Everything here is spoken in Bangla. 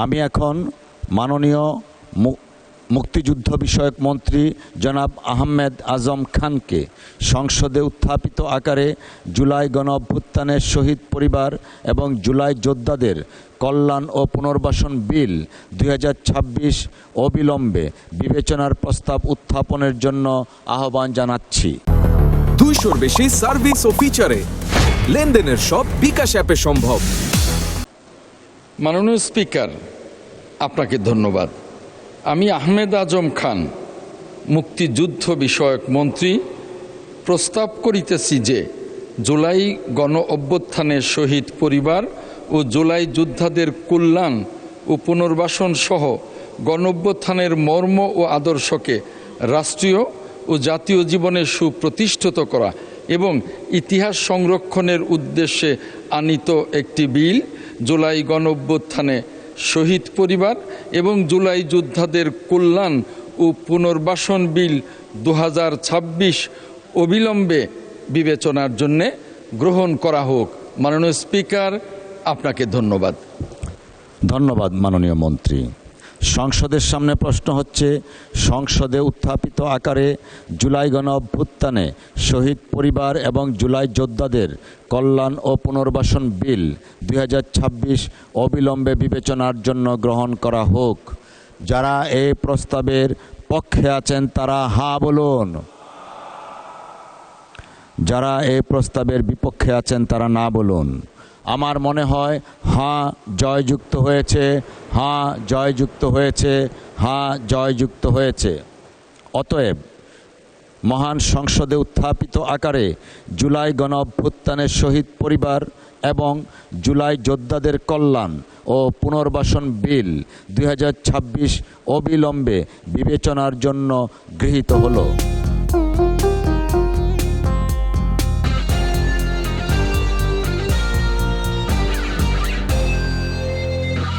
আমি এখন মাননীয় মুক্তিযুদ্ধ বিষয়ক মন্ত্রী জনাব আহমেদ আজম খানকে সংসদে উত্থাপিত আকারে জুলাই গণঅভ্যুত্থানের শহীদ পরিবার এবং জুলাই যোদ্ধাদের কল্যাণ ও পুনর্বাসন বিল 2026 অবিলম্বে বিবেচনার প্রস্তাব উত্থাপনের জন্য আহ্বান জানাচ্ছি। 200-র বেশি সার্ভিস ও ফিচারে লেনদেনের সব বিকাশ অ্যাপে সম্ভব। মাননীয় স্পিকার, আপনাকে ধন্যবাদ। আমি আহমেদ আজম খান, মুক্তিযুদ্ধ বিষয়ক মন্ত্রী, প্রস্তাব করিতেছি যে জুলাই গণ অভ্যুত্থানের শহীদ পরিবার ও জুলাই যোদ্ধাদের কল্যাণ ও পুনর্বাসন সহ গণ অভ্যুত্থানের মর্ম ও আদর্শকে রাষ্ট্রীয় ও জাতীয় জীবনে সুপ্রতিষ্ঠিত করা এবং ইতিহাস সংরক্ষণের উদ্দেশ্যে আনীত একটি বিল, জুলাই গণ অভ্যুত্থানে শহীদ পরিবার এবং জুলাই যোদ্ধাদের কল্যাণ ও পুনর্বাসন বিল 2026 অবিলম্বে বিবেচনার জন্য গ্রহণ করা হোক। মাননীয় স্পিকার, আপনাকে ধন্যবাদ। ধন্যবাদ মাননীয় মন্ত্রী। সংসদের সামনে প্রশ্ন হচ্ছে, সংসদে উত্থাপিত আকারে জুলাই গণ অভ্যুত্থানে শহীদ পরিবার এবং জুলাই যোদ্ধাদের কল্যাণ ও পুনর্বাসন বিল 2026 অবিলম্বে বিবেচনার জন্য গ্রহণ করা হোক। যারা এই প্রস্তাবের পক্ষে আছেন তারা হ্যাঁ বলুন। যারা এই প্রস্তাবের বিপক্ষে আছেন তারা না বলুন। আমার মনে হয় হ্যাঁ জয়যুক্ত হয়েছে, হ্যাঁ জয়যুক্ত হয়েছে, হ্যাঁ জয়যুক্ত হয়েছে। অতএব মহান সংসদে উত্থাপিত আকারে জুলাই গণ অভ্যুত্থানের শহীদ পরিবার এবং জুলাই যোদ্ধাদের কল্যাণ ও পুনর্বাসন বিল 2026 অবিলম্বে বিবেচনার জন্য গৃহীত হলো।